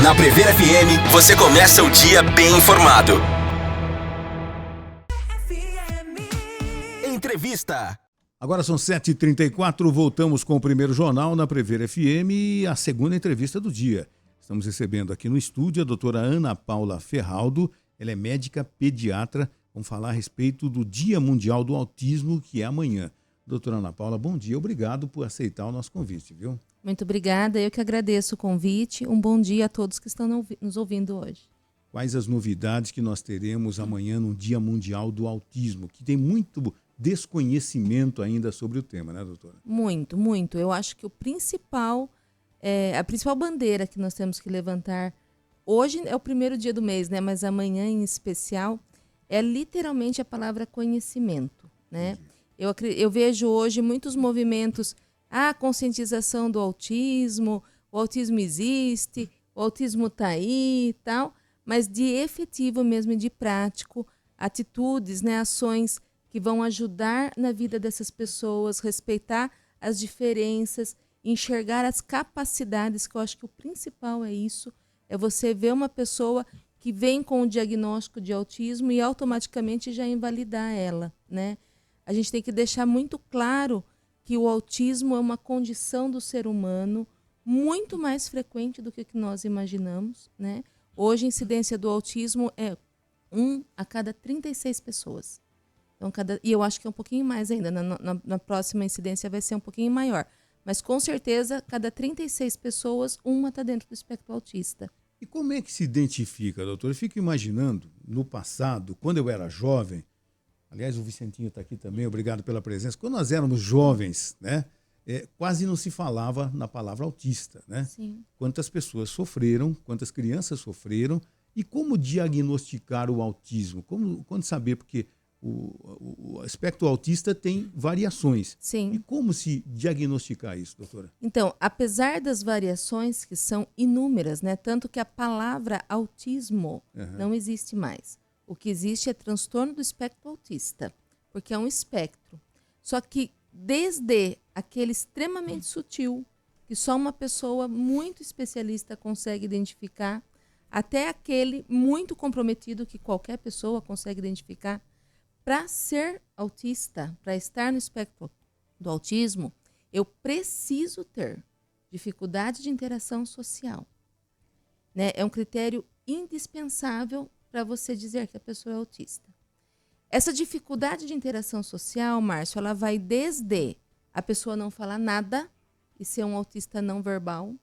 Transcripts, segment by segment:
Na Prever FM, você começa o dia bem informado. Entrevista. Agora são 7h34, voltamos com o primeiro jornal na Prever FM e a segunda entrevista do dia. Estamos recebendo aqui no estúdio a doutora Ana Paula Ferraldo, ela é médica pediatra. Vamos falar a respeito do Dia Mundial do Autismo, que é amanhã. Doutora Ana Paula, bom dia, obrigado por aceitar o nosso convite, viu? Muito obrigada, eu que agradeço o convite. Um bom dia a todos que estão nos ouvindo hoje. Quais as novidades que nós teremos amanhã no Dia Mundial do Autismo, que tem muito desconhecimento ainda sobre o tema, né, doutora? Muito, muito. Eu acho que a principal bandeira que nós temos que levantar, hoje é o primeiro dia do mês, né, mas amanhã em especial, é literalmente a palavra conhecimento, né? Eu vejo hoje muitos movimentos, conscientização do autismo, o autismo existe, o autismo está aí e tal, mas de efetivo mesmo e de prático, atitudes, né, ações que vão ajudar na vida dessas pessoas, respeitar as diferenças, enxergar as capacidades, que eu acho que o principal é isso, é você ver uma pessoa que vem com o diagnóstico de autismo e automaticamente já invalidar ela, né? A gente tem que deixar muito claro que o autismo é uma condição do ser humano muito mais frequente do que nós imaginamos, né? Hoje a incidência do autismo é 1 a cada 36 pessoas. Então, e eu acho que é um pouquinho mais ainda, na próxima incidência vai ser um pouquinho maior. Mas com certeza, cada 36 pessoas, uma está dentro do espectro autista. E como é que se identifica, doutor? Eu fico imaginando, no passado, quando eu era jovem, aliás, o Vicentinho está aqui também, obrigado pela presença. Quando nós éramos jovens, né, quase não se falava na palavra autista, né? Sim. Quantas pessoas sofreram, quantas crianças sofreram, e como diagnosticar o autismo? Quando saber, porque o espectro autista tem variações. Sim. E como se diagnosticar isso, doutora? Então, apesar das variações que são inúmeras, né, tanto que a palavra autismo não existe mais. O que existe é transtorno do espectro autista, porque é um espectro. Só que desde aquele extremamente sutil, que só uma pessoa muito especialista consegue identificar, até aquele muito comprometido que qualquer pessoa consegue identificar, para ser autista, para estar no espectro do autismo, eu preciso ter dificuldade de interação social, né? É um critério indispensável para você dizer que a pessoa é autista. Essa dificuldade de interação social, Márcio, ela vai desde a pessoa não falar nada e ser um autista não verbal,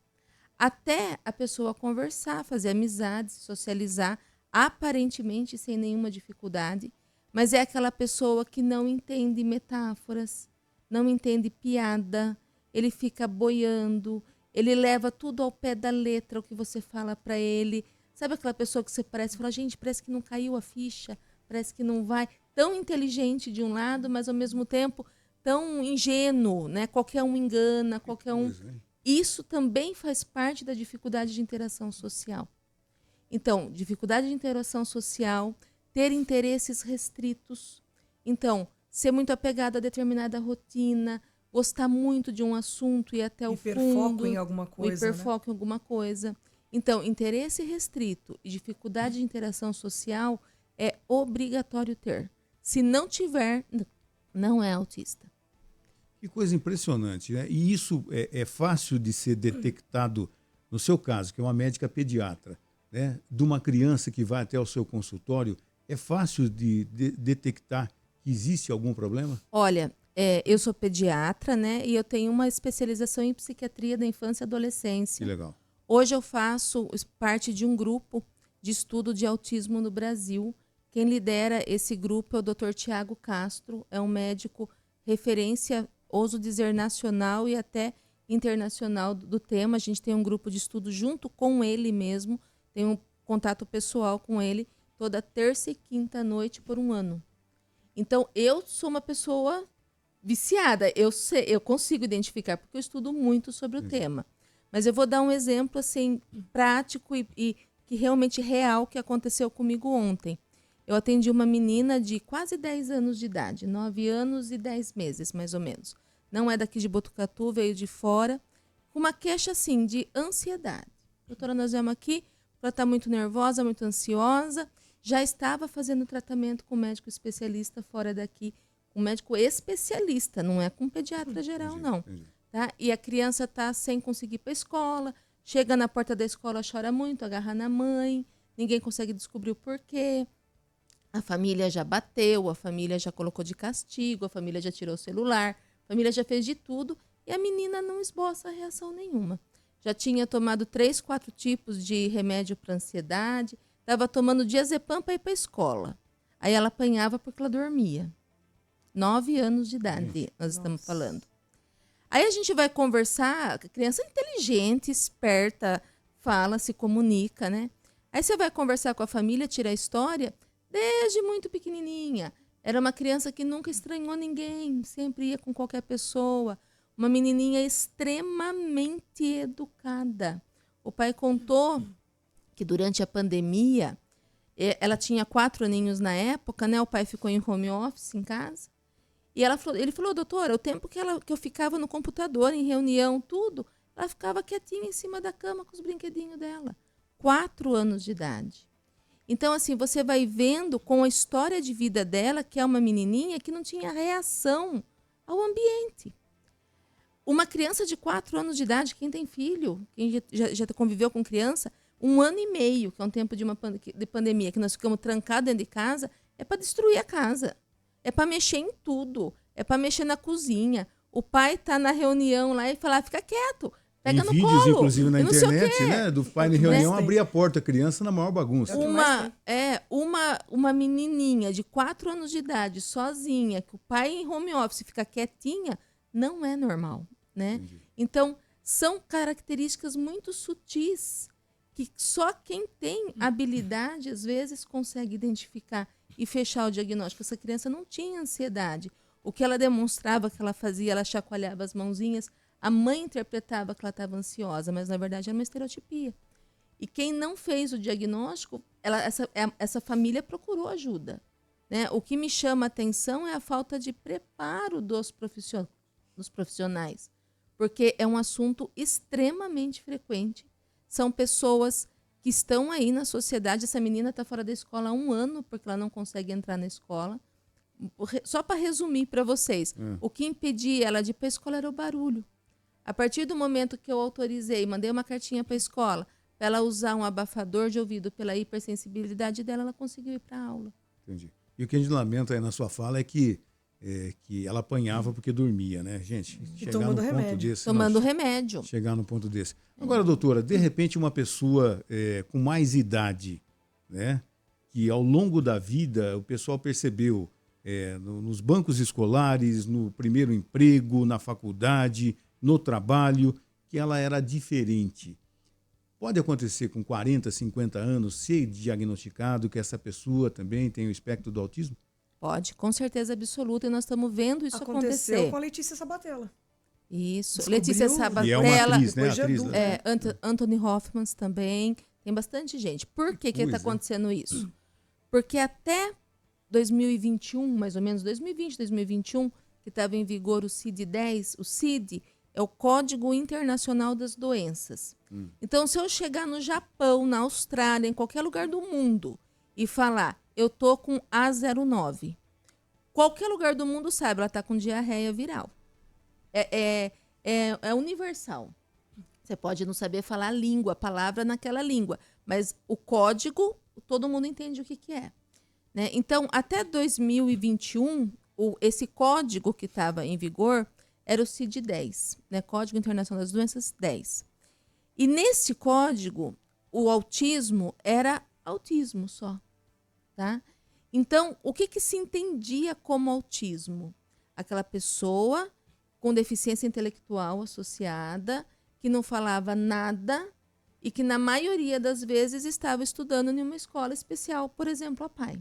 até a pessoa conversar, fazer amizades, socializar, aparentemente sem nenhuma dificuldade, mas é aquela pessoa que não entende metáforas, não entende piada, ele fica boiando, ele leva tudo ao pé da letra, o que você fala para ele. Sabe aquela pessoa que você fala, gente, parece que não caiu a ficha, parece que não vai. Tão inteligente de um lado, mas ao mesmo tempo tão ingênuo, né? Qualquer um engana, qualquer um... Isso também faz parte da dificuldade de interação social. Então, dificuldade de interação social, ter interesses restritos. Então, ser muito apegado a determinada rotina, gostar muito de um assunto e até o fundo. Hiperfoco em alguma coisa, hiperfoco em alguma coisa. Então, interesse restrito e dificuldade de interação social é obrigatório ter. Se não tiver, não é autista. Que coisa impressionante, né? E isso é fácil de ser detectado, no seu caso, que é uma médica pediatra, né? De uma criança que vai até o seu consultório, é fácil de detectar que existe algum problema? Olha, eu sou pediatra, né? E eu tenho uma especialização em psiquiatria da infância e adolescência. Que legal. Hoje eu faço parte de um grupo de estudo de autismo no Brasil. Quem lidera esse grupo é o Dr. Tiago Castro, é um médico referência, ouso dizer, nacional e até internacional do tema. A gente tem um grupo de estudo junto com ele mesmo, tem um contato pessoal com ele toda terça e quinta noite por um ano. Então, eu sou uma pessoa viciada, eu consigo identificar, porque eu estudo muito sobre o tema. Mas eu vou dar um exemplo assim, prático e que realmente real que aconteceu comigo ontem. Eu atendi uma menina de quase 10 anos de idade, 9 anos e 10 meses, mais ou menos. Não é daqui de Botucatu, veio de fora, com uma queixa assim de ansiedade. doutora, nós viemos aqui, ela está muito nervosa, muito ansiosa, já estava fazendo tratamento com médico especialista fora daqui, um médico especialista, não é com pediatra geral, não. Tá? E a criança está sem conseguir ir para a escola, chega na porta da escola, chora muito, agarra na mãe, ninguém consegue descobrir o porquê. A família já bateu, a família já colocou de castigo, a família já tirou o celular, a família já fez de tudo e a menina não esboça reação nenhuma. Já tinha tomado 3, 4 tipos de remédio para ansiedade, estava tomando diazepam para ir para a escola. Aí ela apanhava porque ela dormia. 9 anos de idade, nós estamos falando. Aí a gente vai conversar, a criança inteligente, esperta, fala, se comunica, né? Aí você vai conversar com a família, tira a história, desde muito pequenininha. Era uma criança que nunca estranhou ninguém, sempre ia com qualquer pessoa. Uma menininha extremamente educada. O pai contou que durante a pandemia, ela tinha 4 aninhos na época, né? O pai ficou em home office em casa. E ele falou, doutora, o tempo que eu ficava no computador, em reunião, tudo, ela ficava quietinha em cima da cama com os brinquedinhos dela. 4 anos de idade. Então, assim, você vai vendo com a história de vida dela, que é uma menininha que não tinha reação ao ambiente. Uma criança de 4 anos de idade, quem tem filho, quem já conviveu com criança, 1 ano e meio, que é um tempo de pandemia, que nós ficamos trancados dentro de casa, é para destruir a casa. É para mexer em tudo. É para mexer na cozinha. O pai tá na reunião lá e fala, fica quieto, pega no vídeos, colo. inclusive, na internet, né? Do pai na reunião abrir a porta, a criança na maior bagunça. Uma menininha de 4 anos de idade, sozinha, que o pai em home office fica quietinha, não é normal, né? Entendi. Então, são características muito sutis que só quem tem habilidade, às vezes, consegue identificar e fechar o diagnóstico. Essa criança não tinha ansiedade. O que ela demonstrava que ela fazia, ela chacoalhava as mãozinhas, a mãe interpretava que ela estava ansiosa, mas, na verdade, era uma estereotipia. E quem não fez o diagnóstico, essa família procurou ajuda, né? O que me chama a atenção é a falta de preparo dos profissionais, porque é um assunto extremamente frequente. São pessoas que estão aí na sociedade. Essa menina está fora da escola há 1 ano, porque ela não consegue entrar na escola. Só para resumir para vocês, o que impedia ela de ir para a escola era o barulho. A partir do momento que eu autorizei, mandei uma cartinha para a escola, para ela usar um abafador de ouvido pela hipersensibilidade dela, ela conseguiu ir para a aula. Entendi. E o que a gente lamenta aí na sua fala é que ela apanhava porque dormia, né, gente? Chegar num ponto desse. Tomando remédio. Chegar num ponto desse. Agora, doutora, de repente uma pessoa com mais idade, né, que ao longo da vida o pessoal percebeu nos bancos escolares, no primeiro emprego, na faculdade, no trabalho, que ela era diferente. Pode acontecer com 40, 50 anos ser diagnosticado que essa pessoa também tem o espectro do autismo? Pode, com certeza absoluta, e nós estamos vendo isso acontecer. Aconteceu com a Letícia Sabatella. Isso, Descobriu, Letícia Sabatella, e é uma atriz, né? Atriz, né? Anthony Hopkins também, tem bastante gente. Por que está acontecendo isso? Porque até 2021, mais ou menos 2020, 2021, que estava em vigor o CID-10, o CID é o Código Internacional das Doenças. Então, se eu chegar no Japão, na Austrália, em qualquer lugar do mundo e falar, eu tô com A09, qualquer lugar do mundo sabe, ela tá com diarreia viral. É universal. Você pode não saber falar a língua, a palavra naquela língua, mas o código, todo mundo entende o que é. Né? Então, até 2021, esse código que estava em vigor era o CID-10, né? Código Internacional das Doenças 10. E nesse código, o autismo era autismo só. Tá? Então, o que se entendia como autismo? Aquela pessoa com deficiência intelectual associada, que não falava nada e que, na maioria das vezes, estava estudando em uma escola especial, por exemplo, a PAI,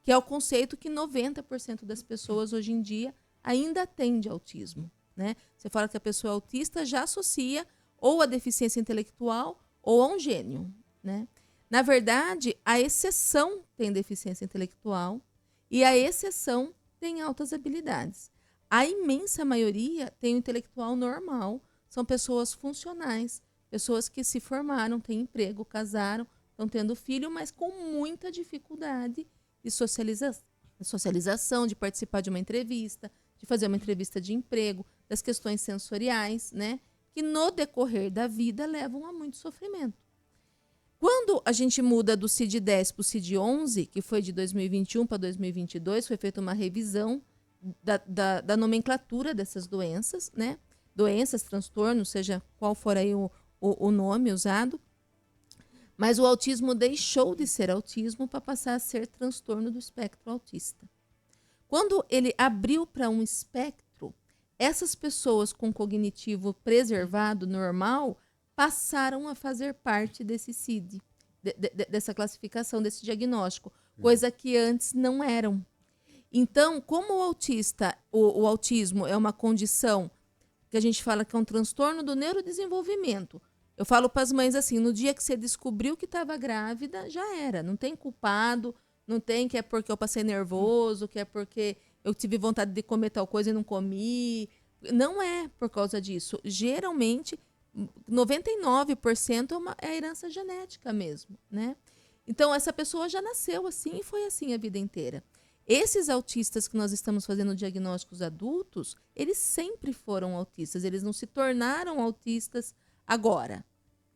que é o conceito que 90% das pessoas hoje em dia ainda tem de autismo. Né? Você fala que a pessoa é autista, já associa ou a deficiência intelectual ou a um gênio. Né? Na verdade, a exceção tem deficiência intelectual e a exceção tem altas habilidades. A imensa maioria tem o intelectual normal, são pessoas funcionais, pessoas que se formaram, têm emprego, casaram, estão tendo filho, mas com muita dificuldade de socialização, de participar de uma entrevista, de fazer uma entrevista de emprego, das questões sensoriais, né? Que no decorrer da vida levam a muito sofrimento. Quando a gente muda do CID-10 para o CID-11, que foi de 2021 para 2022, foi feita uma revisão da nomenclatura dessas doenças, né? Doenças, transtornos, seja qual for aí o nome usado. Mas o autismo deixou de ser autismo para passar a ser transtorno do espectro autista. Quando ele abriu para um espectro, essas pessoas com cognitivo preservado, normal, passaram a fazer parte desse CID, dessa classificação, desse diagnóstico, coisa que antes não eram. Então, como o autismo é uma condição que a gente fala que é um transtorno do neurodesenvolvimento, eu falo para as mães assim, no dia que você descobriu que estava grávida, já era, não tem culpado, não tem que é porque eu passei nervoso, que é porque eu tive vontade de comer tal coisa e não comi. Não é por causa disso. Geralmente, 99% é a herança genética mesmo, né? Então, essa pessoa já nasceu assim e foi assim a vida inteira. Esses autistas que nós estamos fazendo diagnósticos adultos, eles sempre foram autistas, eles não se tornaram autistas agora.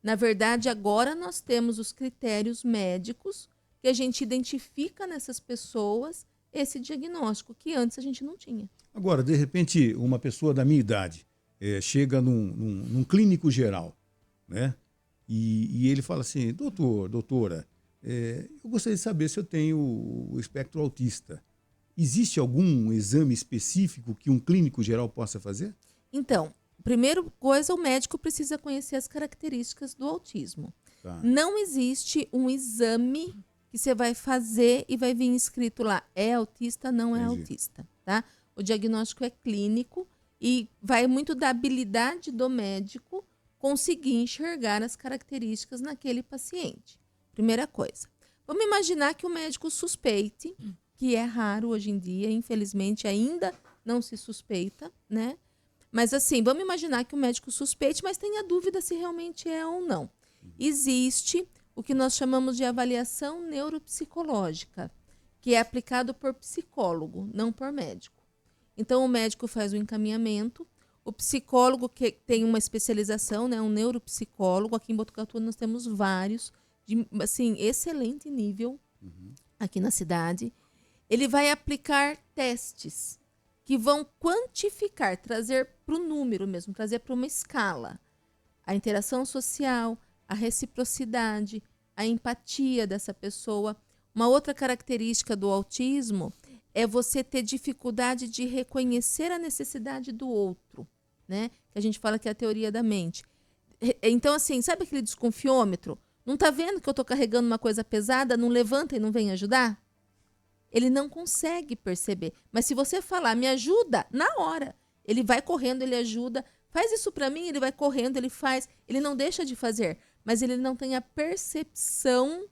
Na verdade, agora nós temos os critérios médicos que a gente identifica nessas pessoas esse diagnóstico, que antes a gente não tinha. Agora, de repente, uma pessoa da minha idade chega num clínico geral, né? E ele fala assim, doutora, eu gostaria de saber se eu tenho o espectro autista. Existe algum exame específico que um clínico geral possa fazer? Então, primeira coisa, o médico precisa conhecer as características do autismo. Tá. Não existe um exame que você vai fazer e vai vir escrito lá, é autista, não é autista, tá? O diagnóstico é clínico e vai muito da habilidade do médico conseguir enxergar as características naquele paciente. Primeira coisa. Vamos imaginar que o médico suspeite, que é raro hoje em dia, infelizmente ainda não se suspeita, né? Mas assim, vamos imaginar que o médico suspeite, mas tenha dúvida se realmente é ou não. Existe o que nós chamamos de avaliação neuropsicológica, que é aplicado por psicólogo, não por médico. Então, o médico faz o encaminhamento, o psicólogo que tem uma especialização, né, um neuropsicólogo, aqui em Botucatu nós temos vários, de assim, excelente nível aqui na cidade. Ele vai aplicar testes que vão quantificar, trazer para o número mesmo, trazer para uma escala a interação social, a reciprocidade, a empatia dessa pessoa. Uma outra característica do autismo é você ter dificuldade de reconhecer a necessidade do outro, né? Que a gente fala que é a teoria da mente. Então, assim, sabe aquele desconfiômetro? Não está vendo que eu estou carregando uma coisa pesada, não levanta e não vem ajudar? Ele não consegue perceber. Mas se você falar, me ajuda, na hora. Ele vai correndo, ele ajuda. Faz isso para mim, ele vai correndo, ele faz. Ele não deixa de fazer. Mas ele não tem a percepção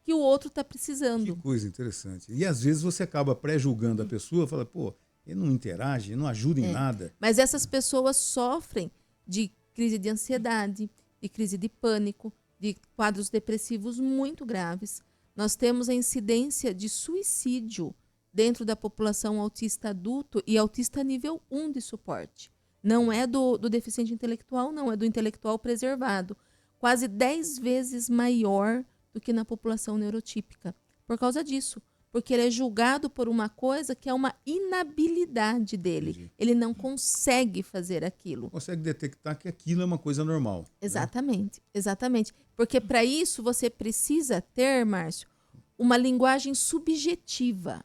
que o outro está precisando. Que coisa interessante. E às vezes você acaba pré-julgando a pessoa, fala, pô, ele não interage, ele não ajuda em nada. Mas essas pessoas sofrem de crise de ansiedade, de crise de pânico, de quadros depressivos muito graves. Nós temos a incidência de suicídio dentro da população autista adulto e autista nível 1 de suporte. Não é do deficiente intelectual, não, é do intelectual preservado. Quase 10 vezes maior do que na população neurotípica. Por causa disso. Porque ele é julgado por uma coisa que é uma inabilidade dele. Entendi. Ele não consegue fazer aquilo. Consegue detectar que aquilo é uma coisa normal. Exatamente, né? Exatamente. Porque para isso você precisa ter, Márcio, uma linguagem subjetiva.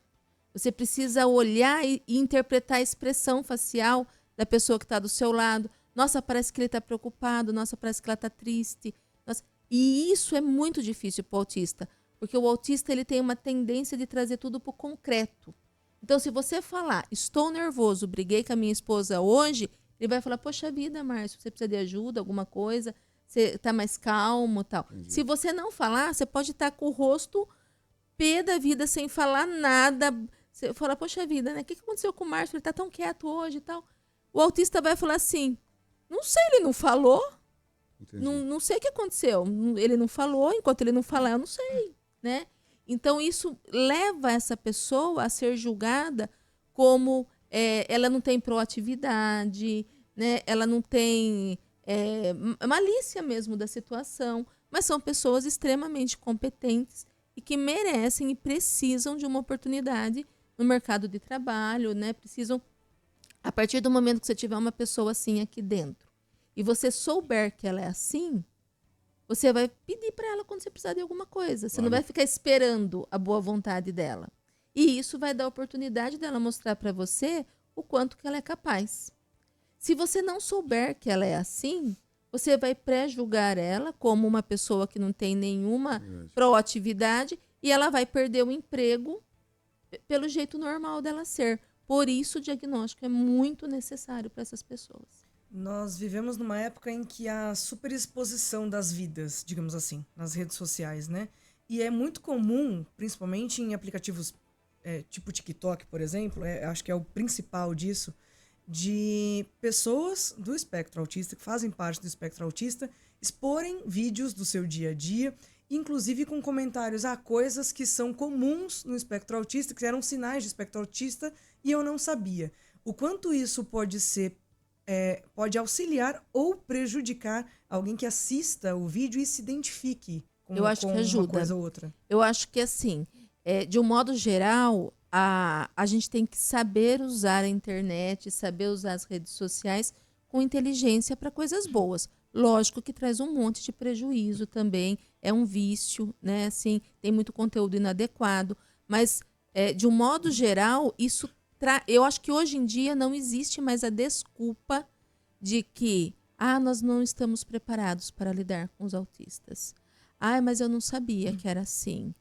Você precisa olhar e interpretar a expressão facial da pessoa que está do seu lado. Nossa, parece que ele está preocupado. Nossa, parece que ela está triste. Nossa. E isso é muito difícil para o autista. Porque o autista ele tem uma tendência de trazer tudo para o concreto. Então, se você falar, estou nervoso, briguei com a minha esposa hoje, ele vai falar, poxa vida, Márcio, você precisa de ajuda, alguma coisa, você está mais calmo e tal. Entendi. Se você não falar, você pode estar com o rosto pé da vida, sem falar nada. Você fala, poxa vida, né? O que aconteceu com o Márcio? Ele está tão quieto hoje e tal. O autista vai falar assim, não sei, ele não falou. Não sei o que aconteceu. Ele não falou, enquanto ele não falar, eu não sei, né? Então, isso leva essa pessoa a ser julgada como ela não tem proatividade, né? Ela não tem malícia mesmo da situação, mas são pessoas extremamente competentes e que merecem e precisam de uma oportunidade no mercado de trabalho, né? Precisam, a partir do momento que você tiver uma pessoa assim aqui dentro, e você souber que ela é assim, você vai pedir para ela quando você precisar de alguma coisa. Você não vai ficar esperando a boa vontade dela. E isso vai dar a oportunidade dela mostrar para você o quanto que ela é capaz. Se você não souber que ela é assim, você vai pré-julgar ela como uma pessoa que não tem nenhuma proatividade e ela vai perder o emprego pelo jeito normal dela ser. Por isso, o diagnóstico é muito necessário para essas pessoas. Nós vivemos numa época em que há superexposição das vidas, digamos assim, nas redes sociais, né? E é muito comum, principalmente em aplicativos tipo TikTok, por exemplo, acho que é o principal disso, de pessoas do espectro autista, que fazem parte do espectro autista, exporem vídeos do seu dia a dia, inclusive com comentários a coisas que são comuns no espectro autista, que eram sinais de espectro autista, e eu não sabia. O quanto isso pode auxiliar ou prejudicar alguém que assista o vídeo e se identifique com eu acho que ajuda. uma coisa ou outra. Eu acho que, assim, de um modo geral, a gente tem que saber usar a internet, saber usar as redes sociais com inteligência para coisas boas. Lógico que traz um monte de prejuízo também, é um vício, né? Assim, tem muito conteúdo inadequado, mas, de um modo geral, isso eu acho que hoje em dia não existe mais a desculpa de que nós não estamos preparados para lidar com os autistas. Mas eu não sabia que era assim.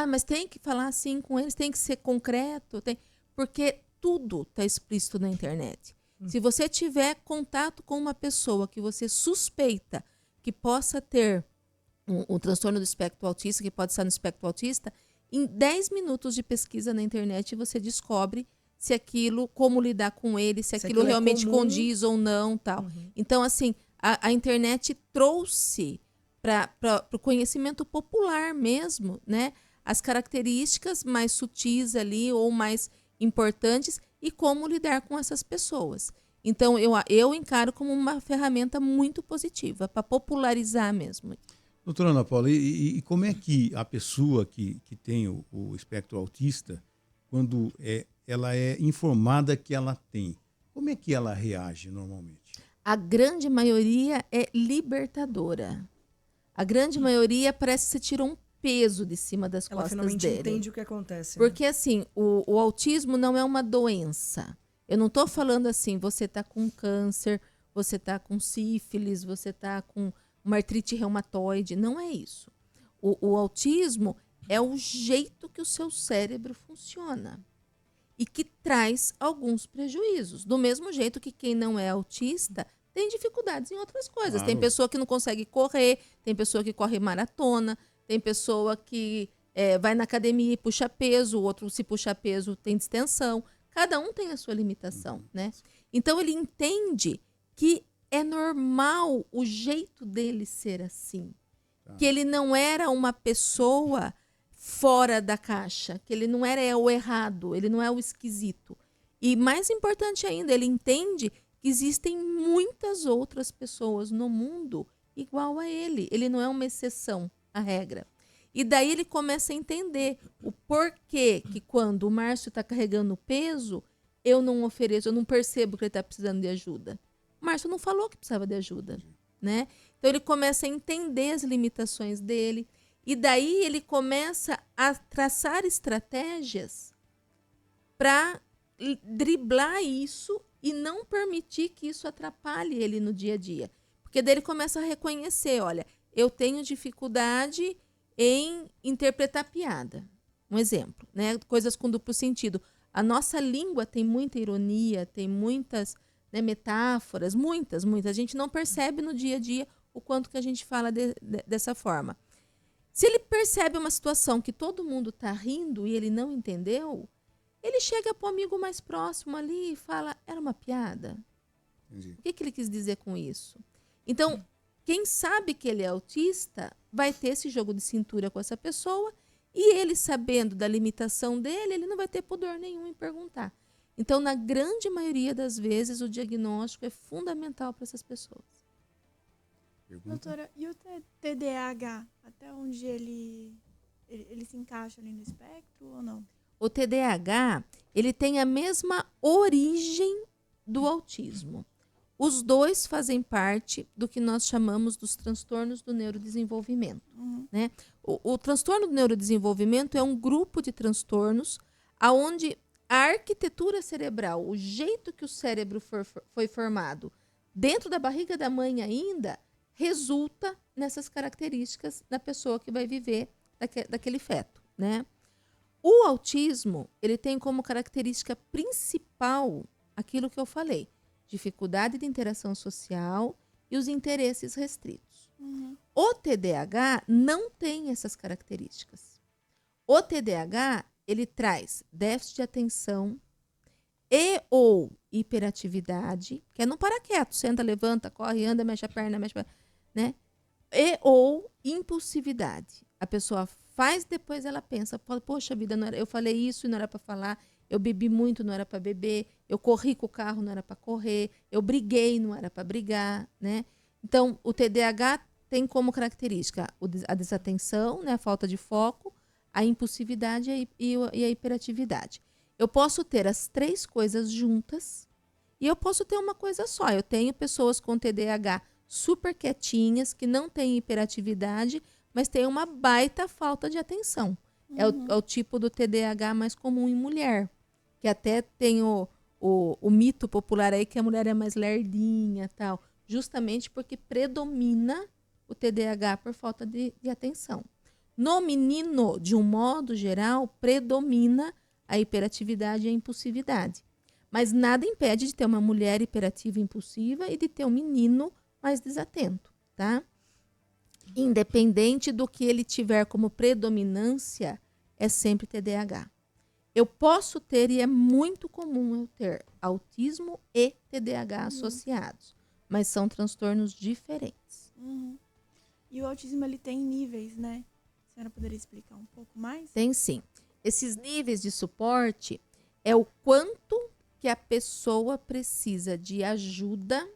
Mas tem que falar assim com eles, tem que ser concreto, porque tudo está explícito na internet. Se você tiver contato com uma pessoa que você suspeita que possa ter um transtorno do espectro autista, que pode estar no espectro autista, em 10 minutos de pesquisa na internet você descobre se aquilo, como lidar com ele, se aquilo realmente condiz ou não, tal. Então, assim, a internet trouxe para o conhecimento popular mesmo, né, as características mais sutis ali ou mais importantes e como lidar com essas pessoas. Então, eu encaro como uma ferramenta muito positiva para popularizar mesmo. Doutora Ana Paula, e como é que a pessoa que tem o espectro autista, quando ela é informada que ela tem, como é que ela reage normalmente? A grande maioria é libertadora. A grande maioria parece que você tirou um peso de cima das costas dele. Ela finalmente entende o que acontece. Porque, assim, o autismo não é uma doença. Eu não estou falando assim, você está com câncer, você está com sífilis, você está com uma artrite reumatoide. Não é isso. O autismo é o jeito que o seu cérebro funciona e que traz alguns prejuízos. Do mesmo jeito que quem não é autista tem dificuldades em outras coisas. Claro. Tem pessoa que não consegue correr, tem pessoa que corre maratona, tem pessoa que vai na academia e puxa peso, o outro, se puxa peso, tem distensão. Cada um tem a sua limitação, né? Então, ele entende que é normal o jeito dele ser assim. Tá. Que ele não era uma pessoa fora da caixa, que ele não era o errado, ele não é o esquisito. E mais importante ainda, ele entende que existem muitas outras pessoas no mundo igual a ele. Ele não é uma exceção à regra. E daí ele começa a entender o porquê que quando o Márcio está carregando peso, eu não ofereço, eu não percebo que ele está precisando de ajuda. O Márcio não falou que precisava de ajuda, né? Então ele começa a entender as limitações dele e daí ele começa a traçar estratégias para driblar isso e não permitir que isso atrapalhe ele no dia a dia. Porque daí ele começa a reconhecer, olha, eu tenho dificuldade em interpretar piada. Um exemplo, né? Coisas com duplo sentido. A nossa língua tem muita ironia, tem muitas, né, metáforas, muitas. A gente não percebe no dia a dia o quanto que a gente fala dessa forma. Se ele percebe uma situação que todo mundo está rindo e ele não entendeu, ele chega para o amigo mais próximo ali e fala, era uma piada? Entendi. O que ele quis dizer com isso? Então, quem sabe que ele é autista vai ter esse jogo de cintura com essa pessoa e ele, sabendo da limitação dele, ele não vai ter pudor nenhum em perguntar. Então, na grande maioria das vezes, o diagnóstico é fundamental para essas pessoas. Doutora, e o TDAH? Até onde ele se encaixa ali no espectro ou não? O TDAH, ele tem a mesma origem do autismo. Os dois fazem parte do que nós chamamos dos transtornos do neurodesenvolvimento. Né? O transtorno do neurodesenvolvimento é um grupo de transtornos onde a arquitetura cerebral, o jeito que o cérebro foi formado dentro da barriga da mãe ainda, resulta nessas características da pessoa que vai viver daquele feto. Né? O autismo, ele tem como característica principal aquilo que eu falei, dificuldade de interação social e os interesses restritos. O TDAH não tem essas características. O TDAH, ele traz déficit de atenção e ou hiperatividade, que é não para quieto, senta, levanta, corre, anda, mexe a perna, né? E ou impulsividade. A pessoa faz, depois ela pensa, poxa vida, não era, eu falei isso e não era para falar, eu bebi muito, não era para beber, eu corri com o carro, não era para correr, eu briguei, não era para brigar, né? Então, o TDAH tem como característica a desatenção, né, a falta de foco, a impulsividade e a hiperatividade. Eu posso ter as três coisas juntas e eu posso ter uma coisa só. Eu tenho pessoas com TDAH super quietinhas, que não têm hiperatividade, mas têm uma baita falta de atenção. É o tipo do TDAH mais comum em mulher, que até tem o mito popular aí que a mulher é mais lerdinha e tal, justamente porque predomina o TDAH por falta de atenção. No menino, de um modo geral, predomina a hiperatividade e a impulsividade. Mas nada impede de ter uma mulher hiperativa e impulsiva e de ter um menino mais desatento, tá? Independente do que ele tiver como predominância, é sempre TDAH. Eu posso ter, e é muito comum eu ter, autismo e TDAH associados, mas são transtornos diferentes. E o autismo, ele tem níveis, né? A senhora poderia explicar um pouco mais? Tem sim. Esses níveis de suporte é o quanto que a pessoa precisa de ajuda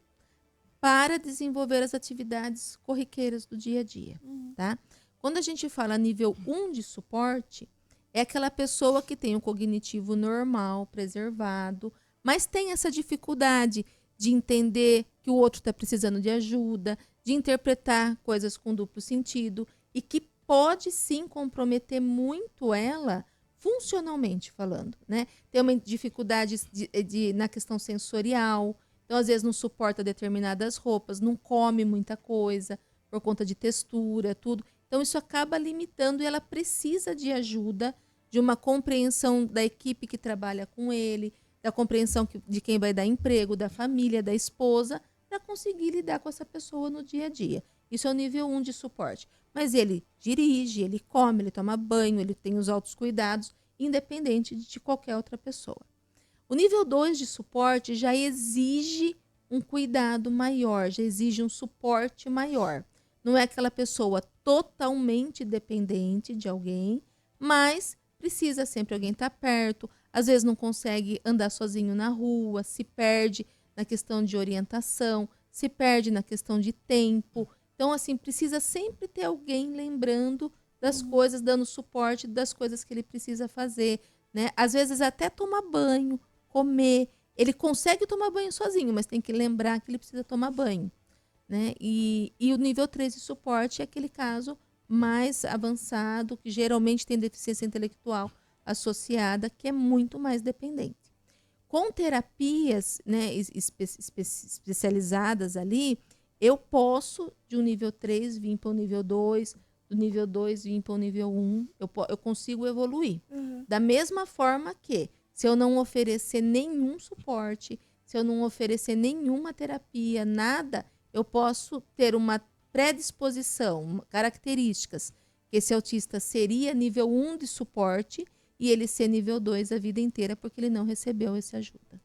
para desenvolver as atividades corriqueiras do dia a dia, tá? Quando a gente fala nível 1 de suporte, é aquela pessoa que tem um cognitivo normal, preservado, mas tem essa dificuldade de entender que o outro está precisando de ajuda, de interpretar coisas com duplo sentido e que pode sim comprometer muito ela funcionalmente falando, né? Tem uma dificuldade na questão sensorial, então às vezes não suporta determinadas roupas, não come muita coisa por conta de textura, tudo. Então isso acaba limitando e ela precisa de ajuda, de uma compreensão da equipe que trabalha com ele, da compreensão de quem vai dar emprego, da família, da esposa, para conseguir lidar com essa pessoa no dia a dia. Isso é o nível 1 de suporte. Mas ele dirige, ele come, ele toma banho, ele tem os autocuidados, independente de qualquer outra pessoa. O nível 2 de suporte já exige um cuidado maior, já exige um suporte maior. Não é aquela pessoa totalmente dependente de alguém, mas precisa sempre alguém estar perto, às vezes não consegue andar sozinho na rua, se perde na questão de orientação, se perde na questão de tempo. Então, assim, precisa sempre ter alguém lembrando das coisas, dando suporte das coisas que ele precisa fazer, né? Às vezes até tomar banho, comer. Ele consegue tomar banho sozinho, mas tem que lembrar que ele precisa tomar banho, né? E o nível 3 de suporte é aquele caso mais avançado, que geralmente tem deficiência intelectual associada, que é muito mais dependente. Com terapias, né, especializadas ali, eu posso, de um nível 3, vir para o nível 2, do nível 2 vir para o nível 1, eu consigo evoluir. Da mesma forma que, se eu não oferecer nenhum suporte, se eu não oferecer nenhuma terapia, nada, eu posso ter uma predisposição, características, que esse autista seria nível 1 de suporte e ele ser nível 2 a vida inteira porque ele não recebeu essa ajuda.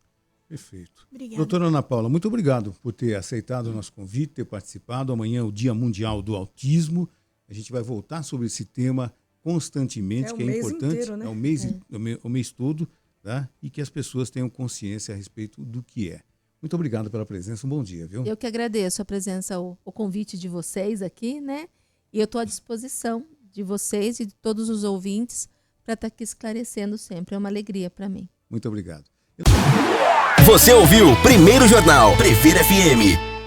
Perfeito. Obrigada. Doutora Ana Paula, muito obrigado por ter aceitado o nosso convite, ter participado. Amanhã é o Dia Mundial do Autismo. A gente vai voltar sobre esse tema constantemente, que é importante. Inteiro, né? É o mês todo, tá? E que as pessoas tenham consciência a respeito do que é. Muito obrigado pela presença, um bom dia, viu? Eu que agradeço a presença, o convite de vocês aqui, né? E eu estou à disposição de vocês e de todos os ouvintes para estar aqui esclarecendo sempre. É uma alegria para mim. Muito obrigado. Você ouviu Primeiro Jornal Previr FM.